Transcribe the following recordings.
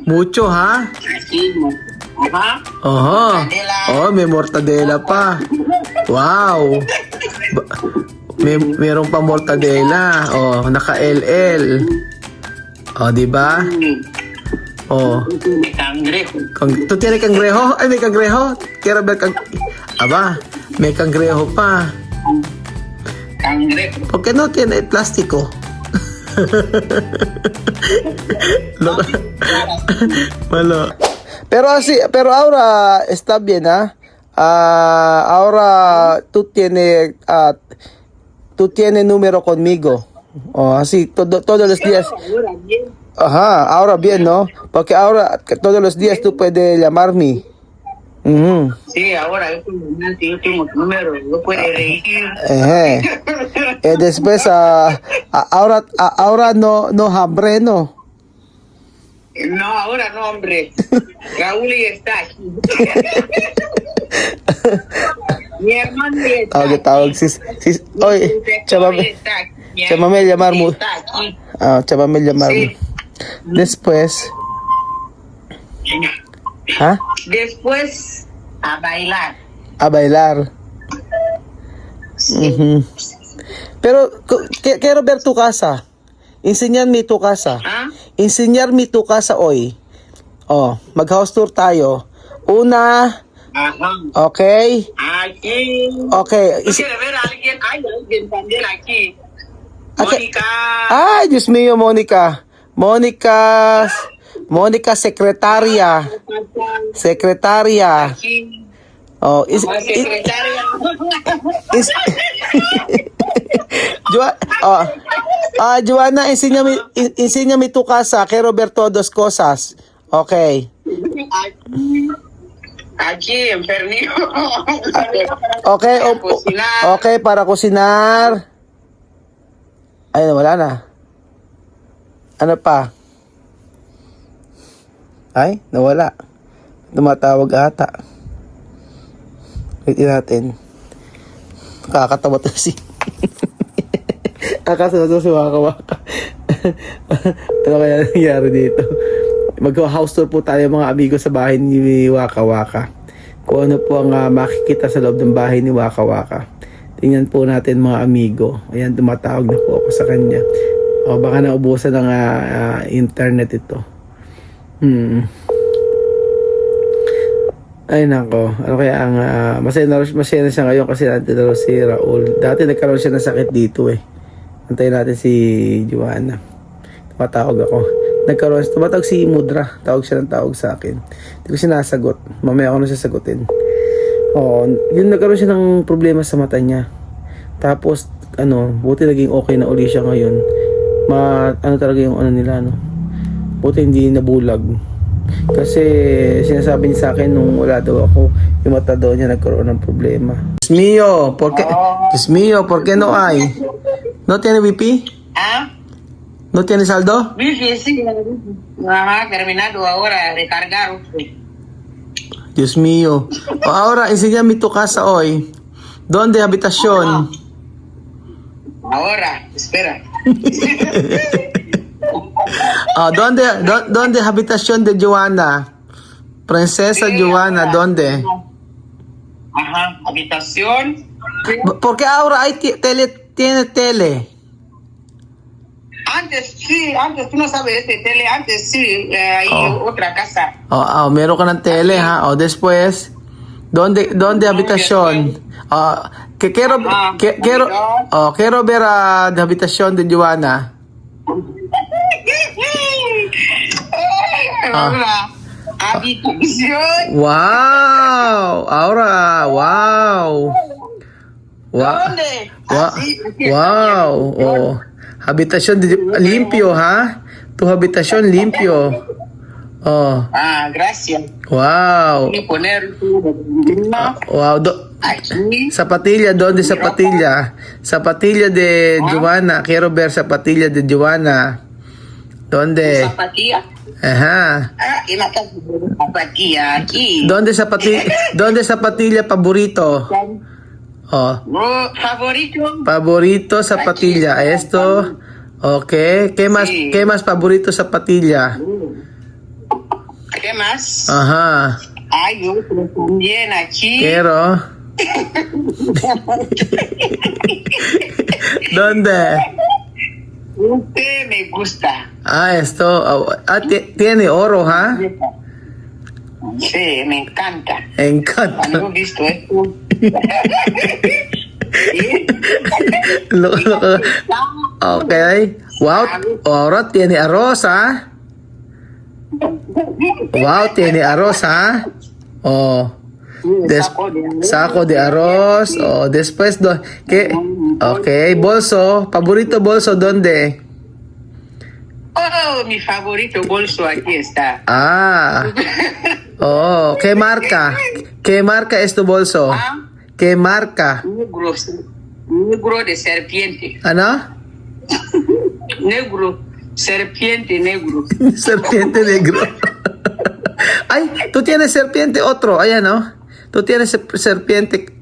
Mucho, ha? Aquí, ajá. Oho. Mortadela. Oh, may mortadela pa. Wow. Meron pa mortadela. Oh, naka-LL. Oh, di ba? Oh. May cangrejo. ¿Tú tienes cangrejo? Ay, may cangrejo. Quiero ver Aba, may cangrejo pa. Cangrejo. ¿Por qué no tiene plástico? Malo. Pero ahora está bien, ¿ah? Ahora tú tienes número conmigo. Oh, así todos los días. Ahora bien. Ajá, ahora bien, ¿no? Porque ahora todos los días tú puedes llamarme. Ujú. Sí, ahora es yo tengo tu número, no puede reír. Después, ahora no hambre, ¿no? No, ahora no, hombre. Raúl ya está aquí. Mi hermano ya está aquí. Tawag, sis. Oye, chamame llamar mo. Chamame llamar mo. Sí. Después, ¿ah? Después, a bailar. A bailar. Sí. Ujú. Pero, quiero ver tu casa. Enseñarme tu casa. ¿Ah? Enseñarme tu casa hoy. Oh, mag-house tour tayo. Una, Ajá. okay? Aquí. Okay. ¿Tú quieres ver a alguien? Hay alguien también aquí. Mónica. Ay, Diyos mío, Mónica. Mónica, secretaria. Secretaria. Aquí. Oh, Secretaria. Joanna, enséñame tu casa. Quiero ver todas cosas. Okay. Aquí, enfermero. Okay, Para cocinar. okay, para cocinar. Ay, wala na. Ano pa? Ay, nawala. Tumatawag ata. Wait natin. Kakatawa to si... Kakatawa to si Waka. Ano kaya nangyari dito? Mag-house tour po tayo mga amigo sa bahay ni Waka. Kung ano po ang makikita sa loob ng bahay ni Waka. Tingnan po natin mga amigo. Ayan, tumatawag na po ako sa kanya. O baka naubusan ng internet ito. Ay nako, ano kaya ang masaya na siya ngayon kasi nandito na si Raul. Dati nagkaroon siya ng sakit dito eh. Antayin natin si Joanna. Tumatawag ako. Tumatawag si Mudra. Tawag siya ng tawag sa akin. Hindi ko sinasagot. Mamaya ako na siya sagutin. Yun nagkaroon siya ng problema sa mata niya. Tapos, buti naging okay na uli siya ngayon. Talaga yung nila, buti hindi nabulag. Kasi, sinasabi niya sa akin nung wala daw ako, yung mata daw niya nagkaroon ng problema. Dios mío, ¿por qué no hay? ¿No tiene VP? ¿Ah? ¿No tiene saldo? Sí. Ajá, terminado ahora, recargar. Dios mío. Ahora, enséñame tu casa hoy. ¿Dónde habitación? Ahora, espera. ¿Dónde habitación de Joanna? Princesa Joanna, ¿dónde? Ajá, habitación. ¿Por qué ahora hay tiene tele? Antes tú no sabes de tele, antes sí, hay otra casa. Meron ka ng tele, ha? Después, ¿dónde habitación? Quiero ver la habitación de Joanna. Ahora, habitación. Wow, ahora, wow. ¿Dónde? Wow. Habitación limpio, ha? Tu habitación limpio. Gracias. Wow. Voy a poner Wow. aquí. Zapatilla, ¿dónde zapatilla? Zapatilla de Joanna. Quiero ver zapatilla de Joanna. ¿Dónde? Zapatilla. Ajá. Y la zapatilla aquí. ¿Dónde zapatilla favorito? Favorito. Favorito zapatilla. Esto. Okay. ¿Qué más? Sí. ¿Qué más favorito zapatilla? ¿qué más? Ajá. Hay otro también aquí. Quiero. ¿Dónde? Este me gusta. Ah, esto. Tiene oro, ¿ah? Sí, me encanta. Encanta. Cuando he visto esto. Sí. Ok. Wow. Ahora tiene arroz, ¿ah? Wow, tiene arroz, ¿ah? Oh. Saco de arroz. Oh, después, ¿qué? Ok, bolso. Favorito bolso, ¿dónde? Oh, mi favorito bolso aquí está. Ah. Oh, ¿qué marca? ¿Qué marca es tu bolso? Ah, ¿Qué marca? negro de serpiente. ¿Ano? Negro, serpiente negro. Serpiente negro. Ay, tú tienes serpiente otro. Allá, ¿no? Tú tienes serpiente.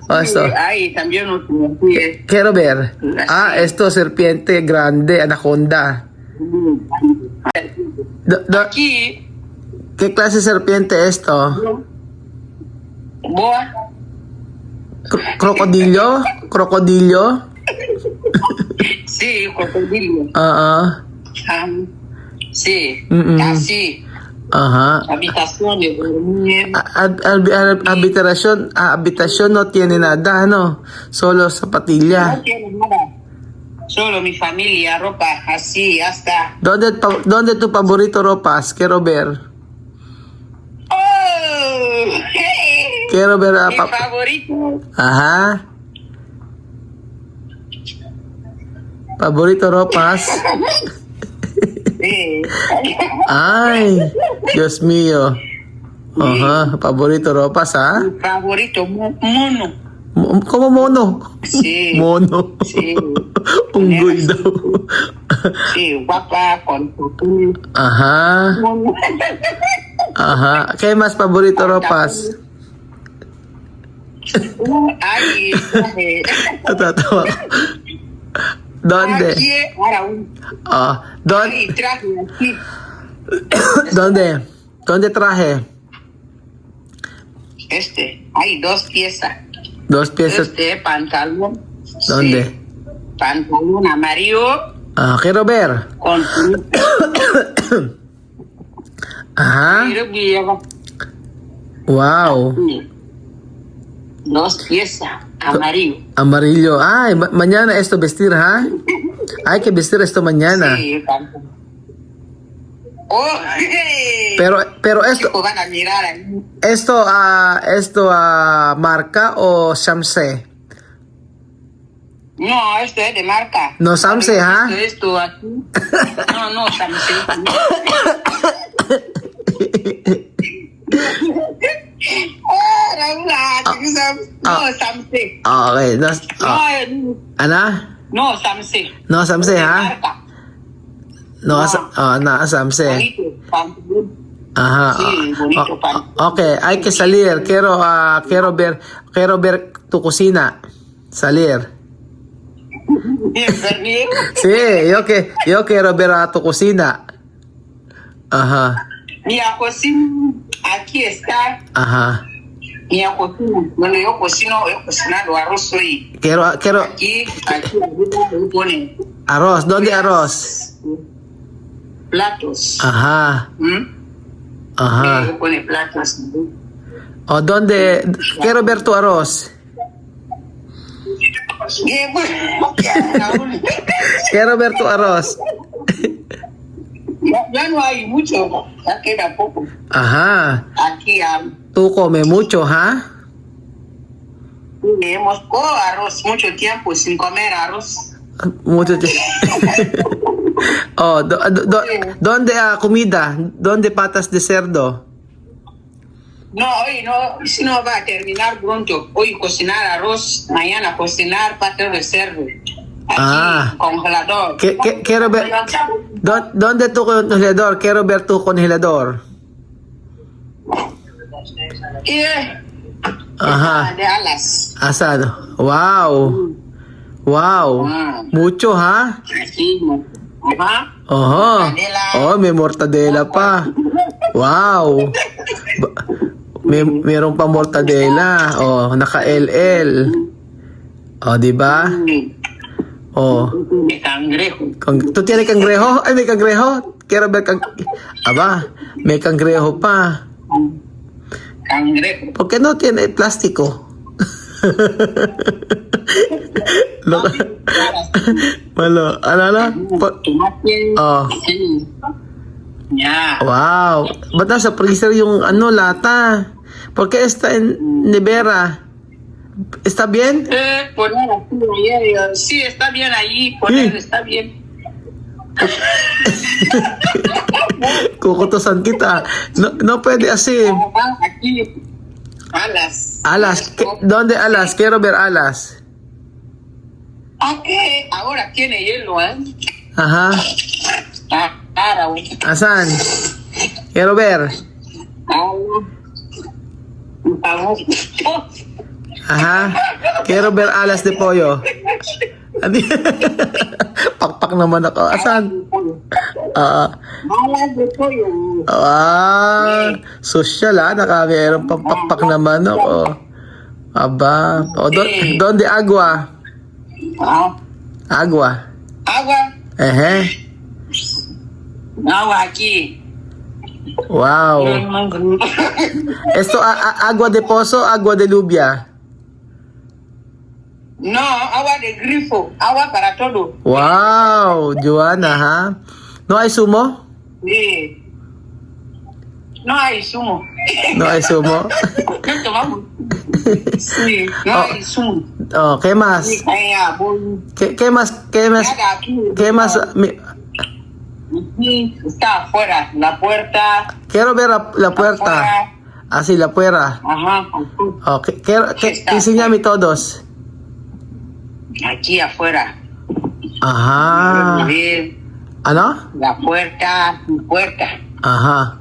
Oh, esto. Ay, también no tiene. Quiero ver. Ah, esto serpiente grande, anaconda. Aquí, ¿Qué clase de serpiente es esto? boa. ¿Crocodilo? ¿Crocodilo? Sí, cocodrilo. Ah, Ah, sí, Mm-mm. así. ajá. Habitación de dormir. Habitación no tiene nada, ¿no? Solo No zapatilla. quiero nada. Solo mi familia, ropa, así, hasta. ¿Dónde tu favorito ropas? Quiero ver. ¡Oh! Hey, Quiero ver. mi favorito. Ajá. Favorito ropas. Sí. Ay, Dios mío. Ajá, favorito ropas, ¿ah? Mi favorito, mono. ¿Cómo mono? Sí. Mono. Sí. Unggoy daw. Sí, guapa, con tu. Ajá. Ajá. ¿Qué más favorito ropas? Ay, Natatawa. ¿Dónde? aquí, ahora Ah, ay, traje aquí. ¿Dónde? ¿Dónde traje? Hay dos piezas. Dos piezas. Pantalón. ¿Dónde? Sí, pantalón amarillo Ah, quiero ver. con Ajá. Wow. dos piezas amarillo. Amarillo. Ay, mañana esto vestir, ¿ha? Hay que vestir esto mañana. Sí, pantalón. Oh, hey. Pero esto, Chicos van a mirar ahí. esto, marca o Samse. No, esto es de marca. No, Samse, ¿ah? Esto aquí. No, Samse. Raúl, no, Samse. Ah, okay. No, Ana? No, Samse. No, Samse, De ¿ha? marca. No, Samse. Bonito, pantalón. Ajá. Sí, bonito pan. Okay, hay que salir. Quiero ver tu cocina. Salir. Bienvenido. Sí, yo quiero ver a tu cocina. Ajá. Mi cocina, aquí está. Ajá. Mi cocina. Bueno, yo cocino, he cocinado arroz hoy. Quiero Aquí arriba pone arroz. ¿Dónde arroz? platos. Ajá. Ajá. Me pone platos. ¿O dónde? Quiero ver tu arroz. Bien, bueno, Raúl. Quiero ver tu arroz. Ya no hay mucho, ya queda poco. Ajá. Aquí Tú comes mucho, ¿ah? hemos arroz mucho tiempo sin comer arroz. Mucho tiempo. Oh, ¿dónde comida? ¿Dónde patas de cerdo? No, hoy no, si no va a terminar pronto. Hoy cocinar arroz, mañana cocinar patas de cerdo. Aquí, congelador. Quiero ver. ¿Dónde tu congelador? Quiero ver tu congelador. Ajá. De alas. Asado. Wow. Wow. Mucho, ¿ha? Aquí, ajá. Oho. Mortadela. Oh, may mortadela pa. Wow! Merong pa mortadela. Oh, naka-LL. Oh, di ba? Oh. De cangrejo. ¿Tú tienes cangrejo? Ay, may cangrejo. Quiero ver Aba, may cangrejo pa. Cangrejo. ¿Por qué no tiene plástico? Malo, ano? Oh. Ya. Wow. Ba't nasa freezer yung lata? ¿Por qué está en nevera? ¿Está bien? Poner aquí ayer. Sí, está bien ahí. Poner está bien. Kukutusan kita. No puede así. Aquí. Alas. Alas. ¿Dónde alas? Quiero ver alas. Aquí. Ahora tiene hielo, ¿eh? Ajá. Está cara, güey. Asan? Quiero ver. Vamos. Ajá. Quiero ver alas de pollo. Pakpak naman ako. Asan? Alas de pollo. Social meron pang pakpak naman ako. Aba. ¿Dónde agua? Agua. Agua. Agua aquí. Wow. Esto agua de pozo, agua de lluvia. No, agua de grifo. Agua para todo. Wow, Joanna, ha? No hay sumo? Sí. No hay zumo. No hay sumo. ¿Qué tomamos? Sí, no hay zumo. Oh, ¿qué más? Sí, ¿Qué más? Nada aquí. ¿Qué más? Aquí está afuera, la puerta. Quiero ver la puerta. Afuera. Así, la puerta. Ajá. Okay. Enséñame todos. Aquí afuera. Ajá. Ver ¿Ano? la puerta, mi puerta. Ajá.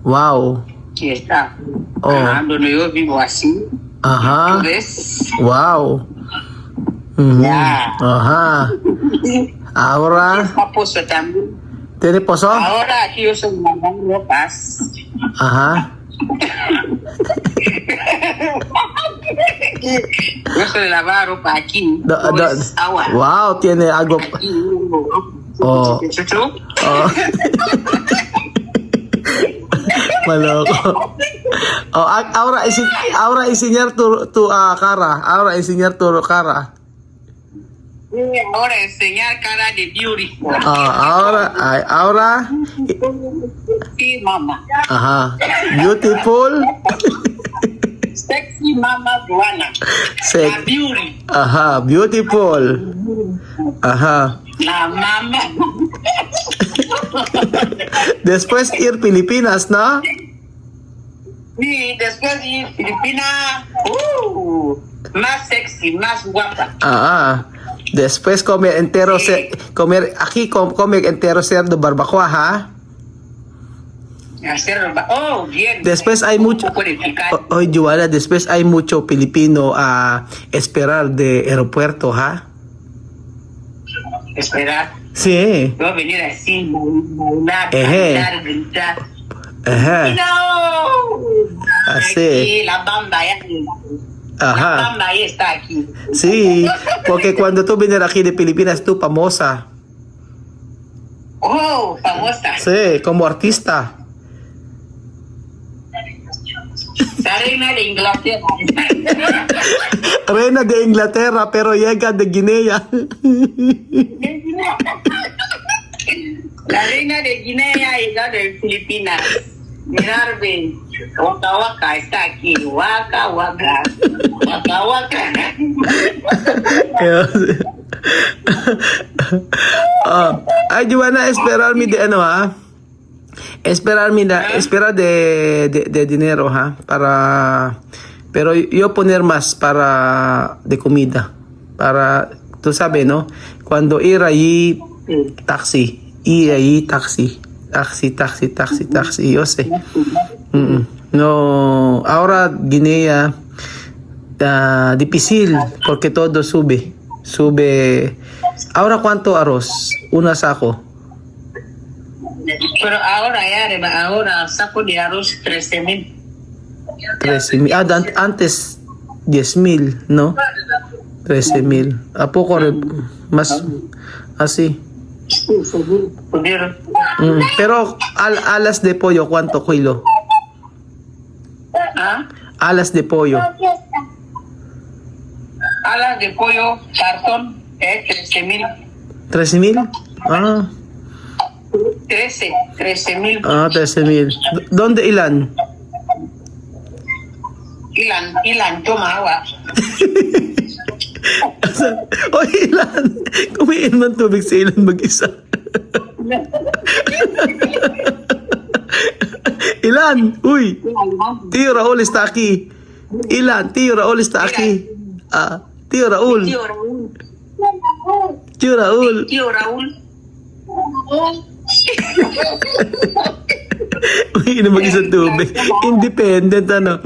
Wow. Aquí está. Oh. Ajá, donde yo vivo así. Ajá. ¿Ves? Wow. Mhm. Ya. Ajá. Ahora, Está puesto también. ¿tiene pozo? Ahora aquí yo soy lavando ropas. Ajá. Yo soy lavar ropa aquí. Pues, agua. Wow, tiene algo. Aquí. Oh. Chuchu. Oh. Maloko. Oh, ahora enseñar tu cara. Ahora enseñar tu cara. Ahora enseñar cara de beautiful. Ahora. Sí, mamá. Ajá. Beautiful. Sexy mama Juana. La beauty. Ajá, beautiful. Ajá. La mamá. Después ir Pilipinas, ¿no? Sí, después ir Filipina. Más sexy, más guapa. Ah. Después comer entero comer entero cerdo barbacoa, ¿ha? Hacer bien. Después hay mucho. Oye, Joanna, después hay mucho Pilipino a esperar de aeropuerto, ¿ha? Esperar. Sí. Voy a venir así, bailar, gritar. Ajá. No. Así. Aquí, la bamba ya. Ajá. La bamba ahí está aquí. Sí, porque cuando tú vienes aquí de Filipinas, tú famosa. Oh, famosa. Sí, como artista. La reina de Inglaterra. Reina de Inglaterra, pero llega de Guinea. La reina de Guinea y la de Filipinas. Mirar, ven. Waka Waka está aquí. Waka Waka. Waka Waka. Ay, Joanna, esperarme de ano, ha? Esperar de dinero, ha? Para, pero yo poner más para de comida. Para, tú sabes, ¿no? Cuando ir allí, taxi. Ir allí, taxi. Taxi, yo sé. No, ahora Guinea, difícil, porque todo sube. Ahora, ¿cuánto arroz? Una saco. Pero ahora ya, ahora saco de arroz 13,000. 13,000. Antes 10,000, no? 13,000. ¿A poco más así? Pudieron. Pero alas de pollo, ¿cuánto kilo? ¿Ah? Alas de pollo. Alas de pollo, cartón, 13,000. 13,000? Ah, 13,000. 13,000. ¿Dónde ilan? Ilan, toma agua. O ilan? Kumiin ng tubig sa ilan mag-isa. Ilan? Uy! Tío Raul está aquí. Ilan? Tío Raul está aquí. Tío Raul. Tío Raúl. Tío Raul. Tío Raúl. Uy, na mag-isang tubig. Independent, ano.